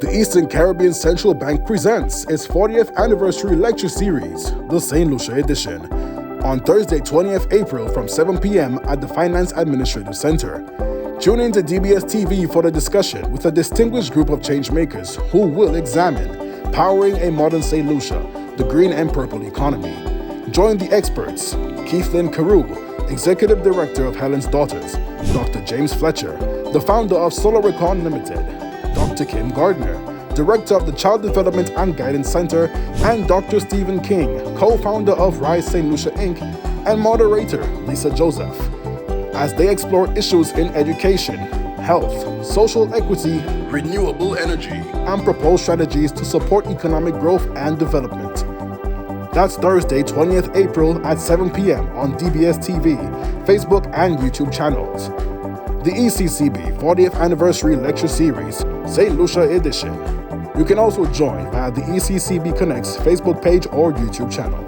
The Eastern Caribbean Central Bank presents its 40th anniversary lecture series, the St. Lucia edition, on Thursday, 20th April from 7 p.m. at the Finance Administrative Center. Tune in to DBS TV for the discussion with a distinguished group of changemakers who will examine powering a modern St. Lucia, the green and purple economy. Join the experts, Keithlyn Carew, Executive Director of Helen's Daughters, Dr. James Fletcher, the founder of Solaricon Limited, Dr. Kim Gardner, Director of the Child Development and Guidance Center, and Dr. Stephen King, co-founder of Rise St. Lucia Inc., and moderator Lisa Joseph, as they explore issues in education, health, social equity, renewable energy, and propose strategies to support economic growth and development. That's Thursday, 20th April at 7 p.m. on DBS TV, Facebook, and YouTube channels. The ECCB 40th Anniversary Lecture Series, St. Lucia Edition. You can also join via the ECCB Connect's Facebook page or YouTube channel.